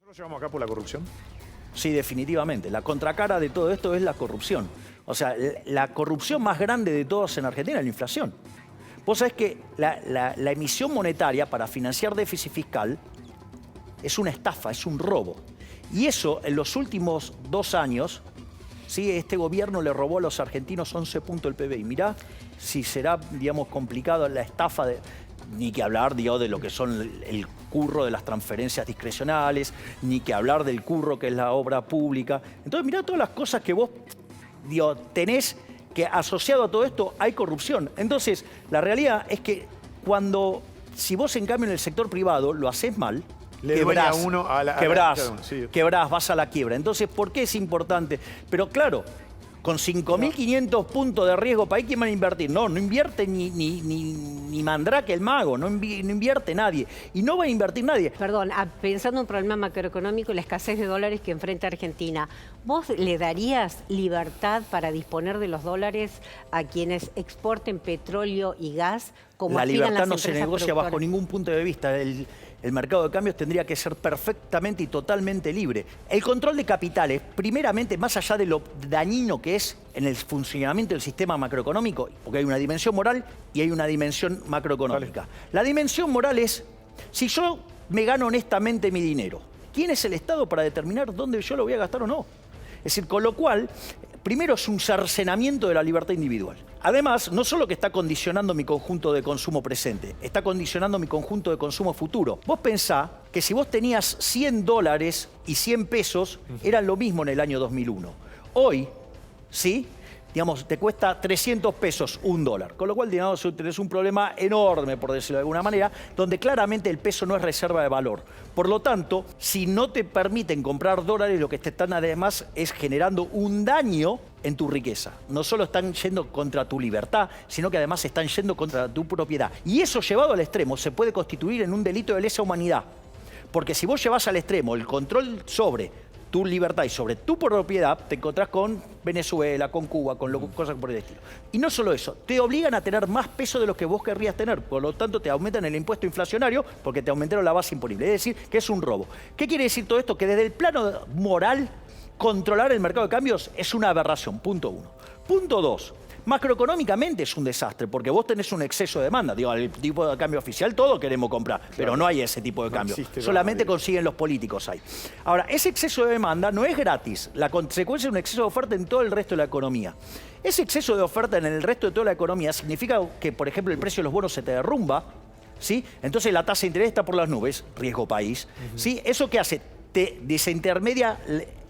¿Lo llevamos acá por la corrupción? Sí, definitivamente. La contracara de todo esto es la corrupción. O sea, la corrupción más grande de todas en Argentina es la inflación. Vos sabés que la emisión monetaria para financiar déficit fiscal es una estafa, es un robo. Y eso, en los últimos 2 años, ¿sí? Este gobierno le robó a los argentinos 11 puntos del PBI. Mirá si será, digamos, complicado la estafa de... Ni que hablar, digo, de lo que son el curro de las transferencias discrecionales, ni que hablar del curro que es la obra pública. Entonces, mirá todas las cosas que vos, digo, tenés que asociado a todo esto hay corrupción. Entonces, la realidad es que si vos en cambio en el sector privado lo haces mal, quebrás, vas a la quiebra. Entonces, ¿por qué es importante? Pero claro, con 5.500 puntos de riesgo, ¿para ahí quién van a invertir? No invierte ni Mandrake el mago, no invierte nadie. Y no va a invertir nadie. Perdón, pensando en un problema macroeconómico y la escasez de dólares que enfrenta Argentina, ¿vos le darías libertad para disponer de los dólares a quienes exporten petróleo y gas? Como la libertad no se negocia productoras bajo ningún punto de vista. El mercado de cambios tendría que ser perfectamente y totalmente libre. El control de capitales, primeramente, más allá de lo dañino que es en el funcionamiento del sistema macroeconómico, porque hay una dimensión moral y hay una dimensión macroeconómica. Vale. La dimensión moral es, si yo me gano honestamente mi dinero, ¿quién es el Estado para determinar dónde yo lo voy a gastar o no? Es decir, con lo cual, primero es un cercenamiento de la libertad individual. Además, no solo que está condicionando mi conjunto de consumo presente, está condicionando mi conjunto de consumo futuro. Vos pensá que si vos tenías 100 dólares y 100 pesos, eran lo mismo en el año 2001. Hoy, ¿sí? Digamos, te cuesta 300 pesos un dólar. Con lo cual, digamos, tenés un problema enorme, por decirlo de alguna manera, donde claramente el peso no es reserva de valor. Por lo tanto, si no te permiten comprar dólares, lo que te están además es generando un daño en tu riqueza. No solo están yendo contra tu libertad, sino que además están yendo contra tu propiedad. Y eso llevado al extremo se puede constituir en un delito de lesa humanidad. Porque si vos llevas al extremo el control sobre tu libertad y sobre tu propiedad, te encontrás con Venezuela, con Cuba, con cosas por el estilo. Y no solo eso, te obligan a tener más peso de lo que vos querrías tener. Por lo tanto, te aumentan el impuesto inflacionario porque te aumentaron la base imponible. Es decir, que es un robo. ¿Qué quiere decir todo esto? Que desde el plano moral, controlar el mercado de cambios es una aberración. Punto 1. Punto 2. Macroeconómicamente es un desastre, porque vos tenés un exceso de demanda. Digo, el tipo de cambio oficial todo queremos comprar, claro, pero no hay ese tipo de cambio. Solamente consiguen los políticos ahí. Ahora, ese exceso de demanda no es gratis. La consecuencia es un exceso de oferta en todo el resto de la economía. Ese exceso de oferta en el resto de toda la economía significa que, por ejemplo, el precio de los bonos se te derrumba, ¿sí? Entonces la tasa de interés está por las nubes, riesgo país, ¿sí? ¿Eso qué hace? Te desintermedia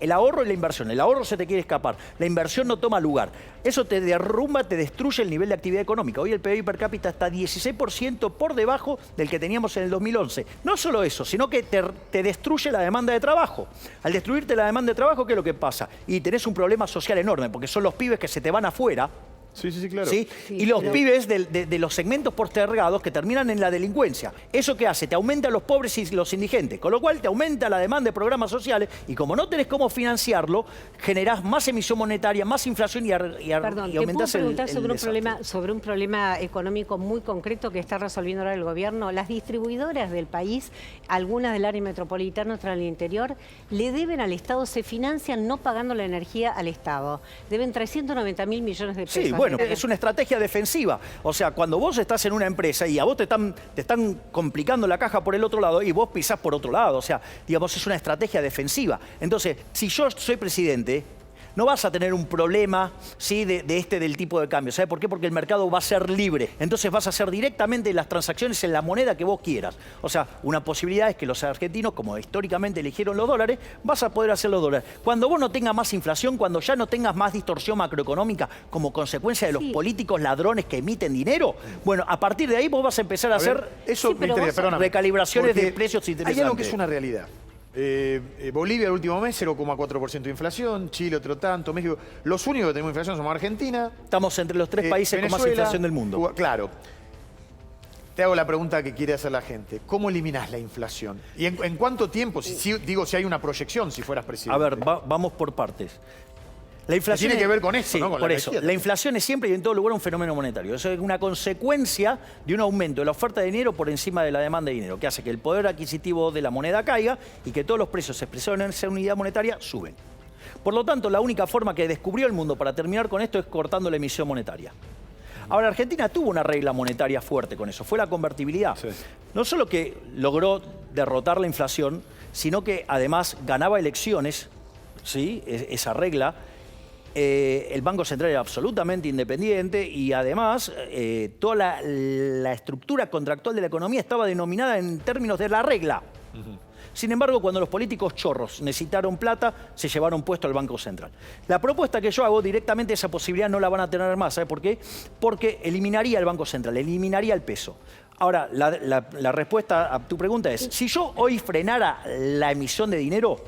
el ahorro y la inversión. El ahorro se te quiere escapar, la inversión no toma lugar. Eso te derrumba, te destruye el nivel de actividad económica. Hoy el PIB per cápita está 16% por debajo del que teníamos en el 2011. No solo eso, sino que te destruye la demanda de trabajo. Al destruirte la demanda de trabajo, ¿qué es lo que pasa? Y tenés un problema social enorme, porque son los pibes que se te van afuera. Sí, claro. ¿Sí? Y los pibes de los segmentos postergados que terminan en la delincuencia. ¿Eso qué hace? Te aumenta a los pobres y los indigentes, con lo cual te aumenta la demanda de programas sociales y como no tenés cómo financiarlo, generás más emisión monetaria, más inflación y aumentás el sobre un problema económico muy concreto que está resolviendo ahora el gobierno. Las distribuidoras del país, algunas del área metropolitana, otras del interior, le deben al Estado, se financian no pagando la energía al Estado. Deben 390.000 millones de pesos. Sí, bueno, es una estrategia defensiva. O sea, cuando vos estás en una empresa y a vos te están complicando la caja por el otro lado y vos pisás por otro lado. O sea, digamos, es una estrategia defensiva. Entonces, si yo soy presidente, no vas a tener un problema, ¿sí? del tipo de cambio. ¿Sabe por qué? Porque el mercado va a ser libre. Entonces vas a hacer directamente las transacciones en la moneda que vos quieras. O sea, una posibilidad es que los argentinos, como históricamente eligieron los dólares, vas a poder hacer los dólares. Cuando vos no tengas más inflación, cuando ya no tengas más distorsión macroeconómica como consecuencia de los políticos ladrones que emiten dinero, bueno, a partir de ahí vos vas a empezar a hacer recalibraciones de precios interesantes. Hay algo que es una realidad. Bolivia el último mes 0,4% de inflación, Chile otro tanto, México. Los únicos que tenemos inflación somos Argentina. Estamos entre los 3 países Venezuela, con más inflación del mundo. Cuba, claro. Te hago la pregunta que quiere hacer la gente. ¿Cómo eliminás la inflación? ¿Y en cuánto tiempo? Si hay una proyección si fueras presidente. A ver, vamos por partes. La inflación tiene que ver con eso, sí, ¿no? Con por la eso. energía. La inflación es siempre y en todo lugar un fenómeno monetario. Eso es una consecuencia de un aumento de la oferta de dinero por encima de la demanda de dinero, que hace que el poder adquisitivo de la moneda caiga y que todos los precios expresados en esa unidad monetaria suben. Por lo tanto, la única forma que descubrió el mundo para terminar con esto es cortando la emisión monetaria. Ahora, Argentina tuvo una regla monetaria fuerte con eso, fue la convertibilidad. Sí. No solo que logró derrotar la inflación, sino que además ganaba elecciones, ¿sí? Esa regla. El Banco Central era absolutamente independiente y además toda la estructura contractual de la economía estaba denominada en términos de la regla. Sin embargo, cuando los políticos chorros necesitaron plata, se llevaron puesto al Banco Central. La propuesta que yo hago, directamente esa posibilidad no la van a tener más. ¿Sabe por qué? Porque eliminaría el Banco Central, eliminaría el peso. Ahora, la respuesta a tu pregunta es, si yo hoy frenara la emisión de dinero,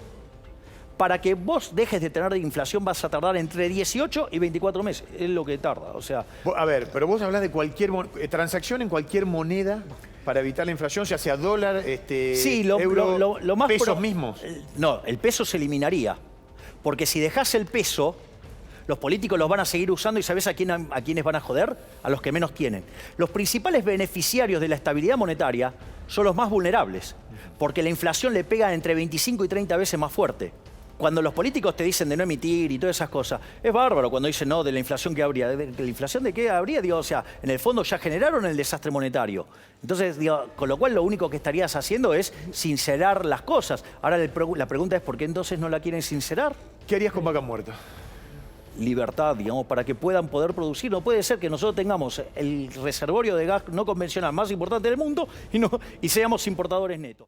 para que vos dejes de tener inflación vas a tardar entre 18 y 24 meses. Es lo que tarda, o sea... A ver, pero vos hablás de cualquier transacción en cualquier moneda para evitar la inflación, ya sea dólar, sí, euro, lo más pesos mismos. No, el peso se eliminaría. Porque si dejás el peso, los políticos los van a seguir usando y ¿sabés a quiénes van a joder? A los que menos tienen. Los principales beneficiarios de la estabilidad monetaria son los más vulnerables, porque la inflación le pega entre 25 y 30 veces más fuerte. Cuando los políticos te dicen de no emitir y todas esas cosas, es bárbaro cuando dicen no, de la inflación que habría. ¿De la inflación de qué habría? Digo, o sea, en el fondo ya generaron el desastre monetario. Entonces, digo, con lo cual lo único que estarías haciendo es sincerar las cosas. Ahora la pregunta es, ¿por qué entonces no la quieren sincerar? ¿Qué harías con vacas muertas? Libertad, digamos, para que puedan poder producir. No puede ser que nosotros tengamos el reservorio de gas no convencional más importante del mundo y seamos importadores netos.